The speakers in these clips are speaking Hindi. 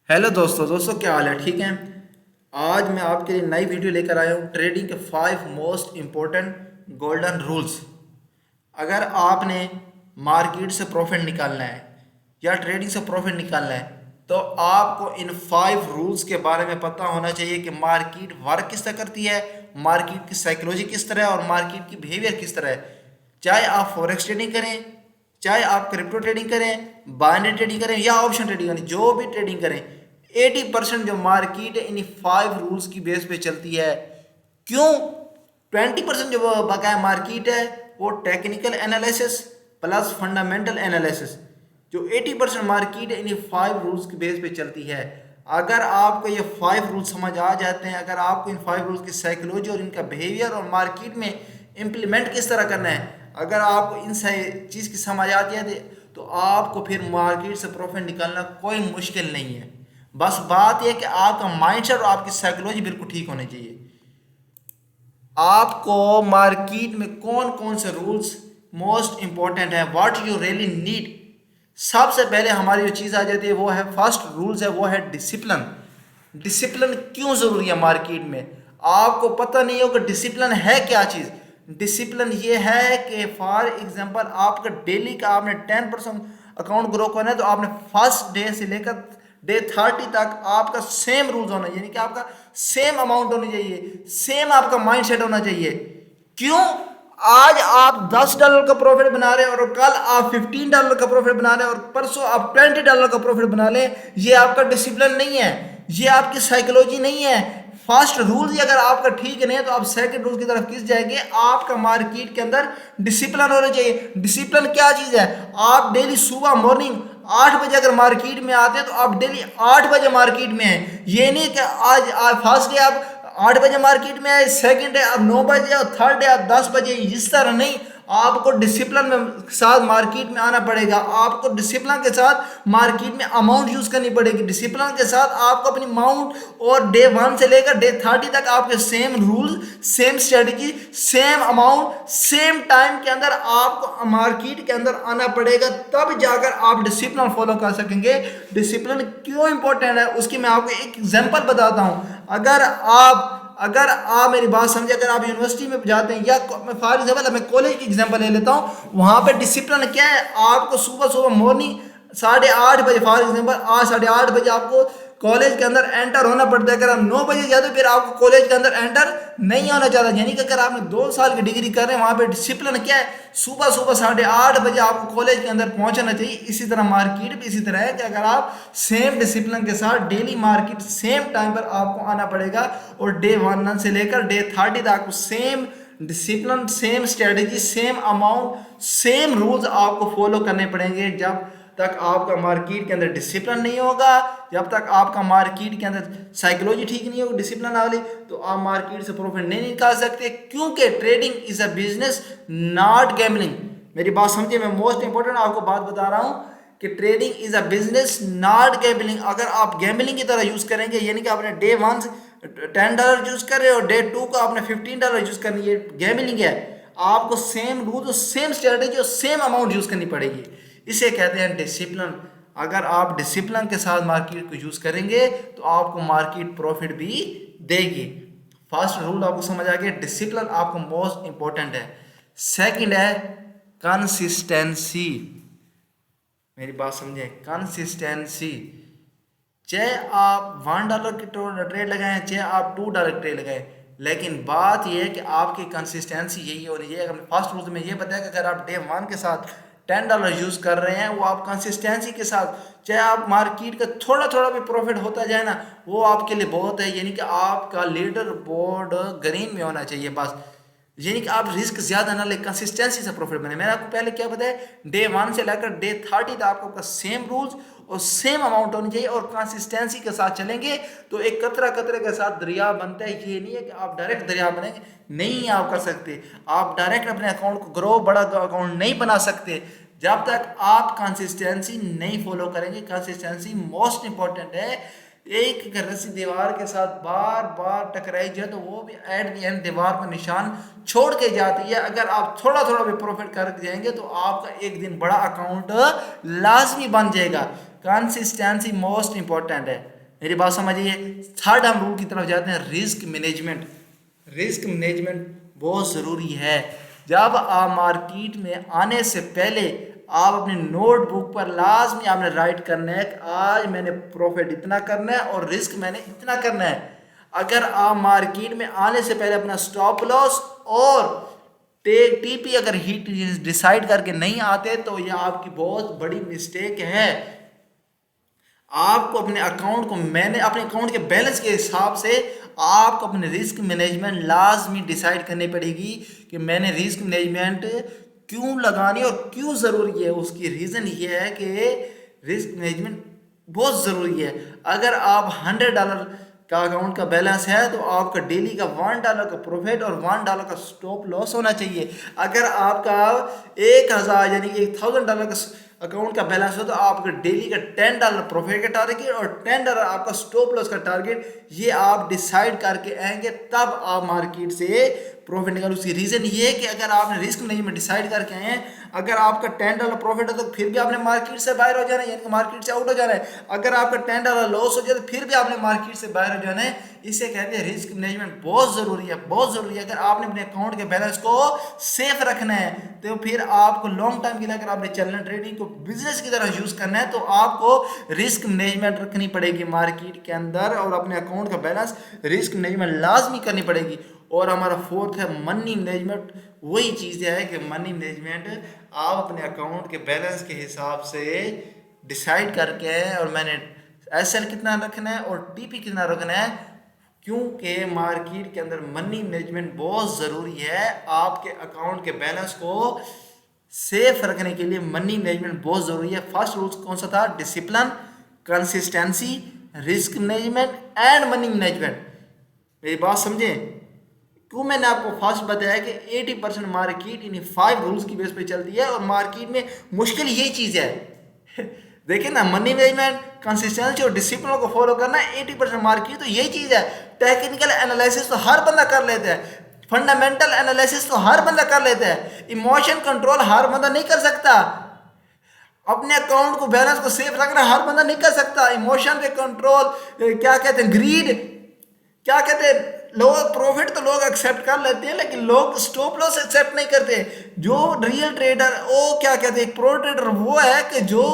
हेलो दोस्तों क्या हाल है? ठीक है। आज मैं आपके लिए नई वीडियो लेकर आया हूँ, ट्रेडिंग के 5 मोस्ट इम्पोर्टेंट गोल्डन रूल्स। अगर आपने मार्केट से प्रॉफिट निकालना है या ट्रेडिंग से प्रॉफिट निकालना है तो आपको इन 5 रूल्स के बारे में पता होना चाहिए कि मार्केट वर्क किस तरह करती है, मार्केट की साइकोलॉजी किस तरह है और मार्केट की बिहेवियर किस तरह है। चाहे आप फॉरेक्स ट्रेडिंग करें, चाहे आप क्रिप्टो ट्रेडिंग करें, बाइनरी ट्रेडिंग करें या ऑप्शन ट्रेडिंग करें, जो भी ट्रेडिंग करें, 80% जो मार्केट है इन 5 रूल्स की बेस पे चलती है। क्यों? 20% जो बकाया मार्केट है वो technical analysis plus fundamental analysis, जो 80% मार्केट है इन 5 रूल्स की बेस पे चलती है। अगर आपको ये 5 रूल्स समझ आ जाते हैं, अगर आपको इन 5 रूल्स की साइकोलॉजी और इनका बिहेवियर और मार्केट में इम्प्लीमेंट किस तरह करना है, अगर आपको इन चीज़ की समझ आती है तो आपको फिर मार्केट से प्रॉफिट निकालना कोई मुश्किल नहीं है। बस बात यह कि आपका माइंडसेट और आपकी साइकोलॉजी बिल्कुल ठीक होनी चाहिए। आपको मार्केट में कौन कौन से रूल्स मोस्ट इंपॉर्टेंट है, व्हाट यू रियली नीड। सबसे पहले हमारी जो चीज़ आ जाती है वो है, फर्स्ट रूल्स है वो है डिसिप्लिन। डिसिप्लिन क्यों जरूरी है मार्केट में? आपको पता नहीं हो कि डिसिप्लिन है क्या चीज़। डिसिप्लिन ये है कि फॉर एग्जांपल आपका डेली का आपने 10% अकाउंट ग्रो करना है तो आपने फर्स्ट डे से लेकर डे 30 तक आपका सेम रूल्स होना, यानी कि आपका सेम अमाउंट होनी चाहिए, सेम आपका माइंड सेट होना चाहिए। क्यों? आज आप $10 का प्रॉफिट बना रहे हैं और कल आप $15 का प्रॉफिट बना रहे हैं और परसों आप $20 का प्रॉफिट बना लें, ये आपका डिसिप्लिन नहीं है, ये आपकी साइकोलॉजी नहीं है। फर्स्ट रूल ही अगर आपका ठीक नहीं है तो आप सेकंड रूल की तरफ किस जाएंगे? आपका मार्केट के अंदर डिसिप्लिन होना चाहिए। डिसिप्लिन क्या चीज है? आप डेली सुबह मॉर्निंग 8 बजे अगर मार्केट में आते हैं तो आप डेली 8 बजे मार्केट में हैं। ये नहीं कि आज फर्स्ट डे आप 8 बजे मार्केट में आए, सेकंड डे आप 9 बजे और थर्ड डे आप 10 बजे, इस तरह नहीं। आपको डिसिप्लिन में साथ मार्केट में आना पड़ेगा, आपको डिसिप्लिन के साथ मार्केट में अमाउंट यूज करनी पड़ेगी, डिसिप्लिन के साथ आपको अपनी अमाउंट और डे 1 से लेकर डे 30 तक आपके same rule, same strategy, same amount, same time के अंदर आपको मार्केट के अंदर आना पड़ेगा, तब जाकर आप डिसिप्लिन फॉलो कर सकेंगे। डिसिप्लिन क्यों इंपॉर्टेंट है उसकी मैं आपको एक एग्जांपल बताता हूं। अगर आप मेरी बात समझे, अगर आप यूनिवर्सिटी में जाते हैं या फॉर एग्जाम्पल मैं कॉलेज की एग्जांपल ले लेता हूँ, वहां पे डिसिप्लिन क्या है? आपको सुबह सुबह मॉर्निंग 8:30 बजे, फॉर एग्जाम्पल आज 8:30 बजे आपको कॉलेज के अंदर एंटर होना पड़ता है। अगर आप 9 बजे जाते हो फिर आपको कॉलेज के अंदर एंटर नहीं होना चाहता, यानी कि अगर आपने 2 साल की डिग्री कर रहे हैं वहां पे डिसिप्लिन क्या है? सुबह सुबह 8:30 बजे आपको कॉलेज के अंदर पहुंचना चाहिए। इसी तरह मार्केट भी इसी तरह है कि अगर आप सेम डिसिप्लिन के साथ डेली मार्केट सेम टाइम पर आपको आना पड़ेगा और डे 1 से लेकर डे 30 तक आपको same discipline, same strategy, same amount, same rules आपको फॉलो करने पड़ेंगे। जब तक आपका मार्केट के अंदर डिसिप्लिन नहीं होगा, जब तक आपका मार्केट के अंदर साइकोलॉजी ठीक नहीं होगी डिसिप्लिन वाली, तो आप मार्केट से प्रॉफिट नहीं निकाल सकते। क्योंकि trading is a business, not gambling. मेरी बात समझिए, मैं मोस्ट इंपॉर्टेंट आपको बात बता रहा हूं कि trading is a business, not gambling. अगर आप गैम्बलिंग की तरह यूज करेंगे, यानी कि आपने डे 1 से $10 यूज कर रहे हो और डे 2 को आपने $15 यूज करनी है, गैम्बलिंग है। आपको सेम रूल, सेम स्ट्रेटेजी और सेम अमाउंट यूज करनी पड़ेगी। इसे कहते हैं डिसिप्लिन। अगर आप डिसिप्लिन के साथ मार्केट को यूज करेंगे तो आपको मार्केट प्रॉफिट भी देगी। फर्स्ट रूल आपको समझ आ गया, डिसिप्लिन आपको मोस्ट इंपॉर्टेंट है। सेकंड है कंसिस्टेंसी। मेरी बात समझे, कंसिस्टेंसी। चाहे आप $1 की ट्रेड लगाएं, चाहे आप $2 की ट्रेड लगाएं, लेकिन बात यह है कि आपकी कंसिस्टेंसी यही होनी चाहिए। अगर फर्स्ट रूल में यह बताया कि अगर आप डे 1 के साथ $10 यूज कर रहे हैं, वो आप कंसिस्टेंसी के साथ, चाहे आप मार्केट का थोड़ा थोड़ा भी प्रॉफिट होता जाए ना, वो आपके लिए बहुत है। यानी कि आपका लीडर बोर्ड ग्रीन में होना चाहिए बस, यानी कि आप रिस्क ज्यादा ना ले, कंसिस्टेंसी से प्रॉफिट बने। मैंने आपको पहले क्या बताया, डे 1 से लेकर डे 30 तक आपका सेम रूल्स और सेम अमाउंट होनी चाहिए और कंसिस्टेंसी के साथ चलेंगे तो एक कतरा कतरे के साथ दरिया बनता है। ये नहीं है कि आप डायरेक्ट दरिया बनेंगे, नहीं आप कर सकते। आप डायरेक्ट अपने अकाउंट को ग्रो, बड़ा अकाउंट नहीं बना सकते जब तक आप कंसिस्टेंसी नहीं फॉलो करेंगे। कंसिस्टेंसी मोस्ट इंपॉर्टेंट है। एक रस्सी दीवार के साथ बार बार टकराई जाए तो वो भी एट द एंड दीवार पर निशान छोड़ के जाती है। अगर आप थोड़ा थोड़ा भी प्रॉफिट कर जाएंगे तो आपका एक दिन बड़ा अकाउंट लाजमी बन जाएगा। कंसिस्टेंसी मोस्ट इंपॉर्टेंट है। मेरी बात समझिए। थर्ड हम रूल की तरफ जाते हैं, रिस्क मैनेजमेंट। रिस्क मैनेजमेंट बहुत ज़रूरी है। जब आप मार्केट में आने से पहले आप अपनी नोटबुक पर लाजमी आपने राइट करना है कि आज मैंने प्रॉफिट इतना करना है और रिस्क मैंने इतना करना है। अगर आप मार्केट में आने से पहले अपना स्टॉप लॉस और टीपी अगर हिट डिसाइड करके नहीं आते तो यह आपकी बहुत बड़ी मिस्टेक है। आपको अपने अकाउंट को अपने अकाउंट के बैलेंस के हिसाब से आपको अपने रिस्क मैनेजमेंट लाजमी डिसाइड करनी पड़ेगी कि मैंने रिस्क मैनेजमेंट क्यों लगानी और क्यों ज़रूरी है। उसकी रीज़न ये है कि रिस्क मैनेजमेंट बहुत ज़रूरी है। अगर आप $100 का अकाउंट का बैलेंस है तो आपका डेली का $1 का प्रॉफिट और $1 का स्टॉप लॉस होना चाहिए। अगर आपका 1000 यानी कि $1000 का अकाउंट का बैलेंस हो तो आपका डेली का $10 प्रॉफिट का टारगेट और $10 आपका स्टॉप लॉस का टारगेट, ये आप डिसाइड करके आएंगे तब आप मार्केट से प्रॉफिट निकालो। उसकी रीज़न ये है कि अगर आपने रिस्क मैनेजमेंट डिसाइड करके आए हैं, अगर आपका $10 प्रॉफिट है तो फिर भी आपने मार्केट से बाहर हो जाना है, यानी कि मार्केट से आउट हो जाना है। अगर आपका $10 लॉस हो जाए तो फिर भी आपने मार्केट से बाहर हो जाना है। इसे कहते हैं रिस्क मैनेजमेंट बहुत ज़रूरी है, बहुत ज़रूरी है। अगर आपने अपने अकाउंट के बैलेंस को सेफ रखना है तो फिर आपको लॉन्ग टाइम के लिए, अगर आपने चलना ट्रेडिंग को बिजनेस की तरह यूज़ करना है तो आपको रिस्क मैनेजमेंट रखनी पड़ेगी मार्केट के अंदर और अपने अकाउंट का बैलेंस रिस्क मैनेजमेंट लाजमी करनी पड़ेगी। और हमारा फोर्थ है मनी मैनेजमेंट। वही चीज़ है कि मनी मैनेजमेंट आप अपने अकाउंट के बैलेंस के हिसाब से डिसाइड करके और मैंने एसएल कितना रखना है और टीपी कितना रखना है, क्योंकि मार्केट के अंदर मनी मैनेजमेंट बहुत ज़रूरी है। आपके अकाउंट के बैलेंस को सेफ रखने के लिए मनी मैनेजमेंट बहुत ज़रूरी है। फर्स्ट रूल कौन सा था? Discipline, consistency, risk management and money management. मेरी बात समझें, क्यों मैंने आपको फर्स्ट बताया कि 80% मार्केट इन 5 रूल्स की बेस पे चलती है और मार्केट में मुश्किल यही चीज़ है। देखिए ना, मनी मैनेजमेंट, कंसिस्टेंसी और डिसिप्लिन को फॉलो करना 80% मार्केट तो यही चीज़ है। टेक्निकल एनालिसिस तो हर बंदा कर लेता है, फंडामेंटल एनालिसिस तो हर बंदा कर लेता है, इमोशन कंट्रोल हर बंदा नहीं कर सकता, अपने अकाउंट को बैलेंस को सेफ रखना हर बंदा नहीं कर सकता, इमोशन पे कंट्रोल, क्या कहते हैं, ग्रीड, क्या कहते हैं, लोग प्रॉफिट तो लोग एक्सेप्ट कर लेते हैं लेकिन लोग स्टॉप लॉस एक्सेप्ट नहीं करते। जो रियल ट्रेडर, वो क्या कहते हैं, एक प्रो ट्रेडर वो है कि जो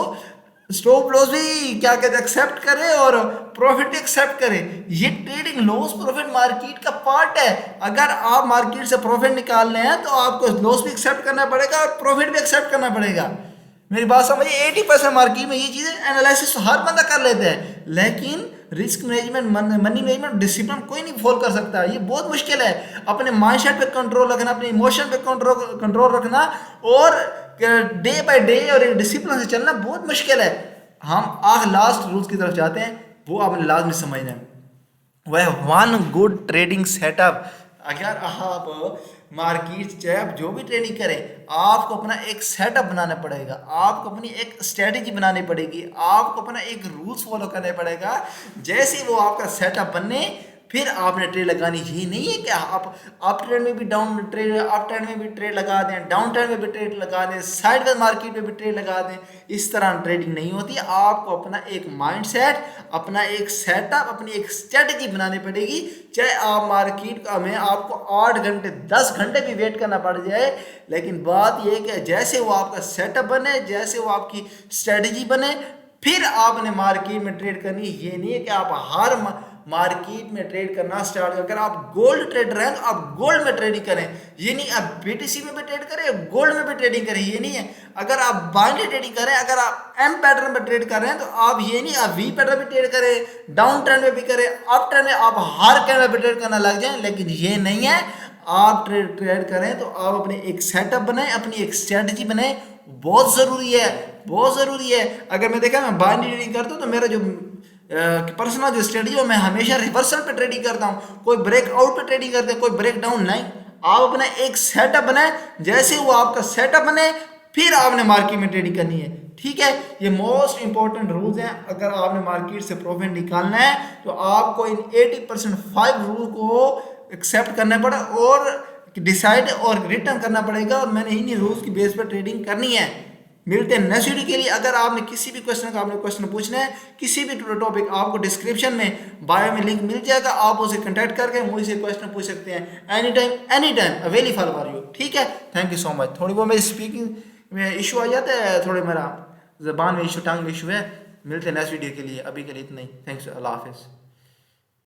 स्टॉप लॉस भी क्या कहते हैं एक्सेप्ट करे और प्रॉफिट भी एक्सेप्ट करे। ये ट्रेडिंग लॉस प्रॉफिट मार्केट का पार्ट है। अगर आप मार्केट से प्रॉफिट निकालने हैं तो आपको लॉस भी एक्सेप्ट करना पड़ेगा और प्रॉफिट भी एक्सेप्ट करना पड़ेगा। मेरी बात समझिए, 80% मार्केट में ये चीज़ें एनालिसिस हर बंदा कर लेते हैं लेकिन risk management, money management, discipline कोई नहीं फॉलो कर सकता। ये बहुत मुश्किल है। अपने माइंडसेट पे कंट्रोल रखना, अपने इमोशन पे कंट्रोल रखना और डे बाय डे और एक डिसिप्लिन से चलना बहुत मुश्किल है। हम लास्ट रूल्स की तरफ जाते हैं, वो आपने लाजमी समझना है। वह वन गुड ट्रेडिंग सेटअप। अगर आप मार्केट चाहे आप जो भी ट्रेडिंग करें, आपको अपना एक सेटअप बनाना पड़ेगा, आपको अपनी एक स्ट्रेटेजी बनानी पड़ेगी, आपको अपना एक रूल्स फॉलो करना पड़ेगा। जैसे वो आपका सेटअप बनने फिर आपने ट्रेड लगानी। ये नहीं है कि आप अप ट्रेड में भी डाउन ट्रेड, अप ट्रेड में भी ट्रेड लगा दें, डाउन ट्रेड में भी ट्रेड लगा दें, साइडवेज मार्केट में भी ट्रेड लगा दें। इस तरह ट्रेडिंग नहीं होती। आपको अपना एक माइंडसेट, अपना एक सेटअप, अपनी एक स्ट्रेटजी बनानी पड़ेगी। चाहे आप मार्केट में आपको 8 घंटे 10 घंटे भी वेट करना पड़ जाए, लेकिन बात यह है कि जैसे वो आपका सेटअप बने, जैसे वो आपकी स्ट्रेटजी बने, फिर आपने मार्केट में ट्रेड करनी। ये नहीं है कि आप हर मार्केट में ट्रेड करना स्टार्ट कर। अगर आप गोल्ड ट्रेडर हैं तो आप गोल्ड में ट्रेडिंग करें। ये नहीं आप बीटीसी में भी ट्रेड करें, गोल्ड में भी ट्रेडिंग करें, ये नहीं है। अगर आप बाइनरी ट्रेडिंग करें, अगर आप एम पैटर्न में ट्रेड कर रहे हैं तो आप ये नहीं आप वी पैटर्न में ट्रेड करें, डाउन ट्रेंड में भी करें, अप ट्रेंड में आप हर कैंडल में ट्रेड करना लग जाए। लेकिन ये नहीं है। आप ट्रेड करें तो आप अपने एक सेटअप बनाएं, अपनी एक स्ट्रेटजी बनाएं, बहुत ज़रूरी है, बहुत ज़रूरी है। अगर मैं देखा मैं बाइनरी ट्रेडिंग करता हूँ तो मेरा जो पर्सनल जो स्ट्रेटजी है, मैं हमेशा रिवर्सल पे ट्रेडिंग करता हूँ, कोई ब्रेकआउट पे ट्रेडिंग करते हैं, कोई ब्रेक डाउन नहीं। आप अपना एक सेटअप बनाए, जैसे वो आपका सेटअप बने फिर आपने मार्केट में ट्रेडिंग करनी है। ठीक है, ये मोस्ट इंपॉर्टेंट रूल्स हैं। अगर आपने मार्केट से प्रॉफिट निकालना है तो आपको इन 80% 5 रूल को एक्सेप्ट करना पड़ा और डिसाइड और रिटर्न करना पड़ेगा और मैंने इन्हीं रूल्स की बेस पर ट्रेडिंग करनी है। मिलते हैं नेक्स्ट वीडियो के लिए। अगर आपने किसी भी क्वेश्चन का आपने क्वेश्चन पूछना है, किसी भी टॉपिक, आपको डिस्क्रिप्शन में बायो में लिंक मिल जाएगा, आप उसे कांटेक्ट करके मुझसे क्वेश्चन पूछ सकते हैं any time available for you. ठीक है, थैंक यू सो मच। थोड़ी वो मेरी स्पीकिंग में इशू आ जाता है, थोड़े मेरा ज़बान में इशू, टंग में इशू है। मिलते हैं नेक्स्ट वीडियो के लिए, अभी के लिए इतना ही। थैंक्स, अल्लाह हाफिज़।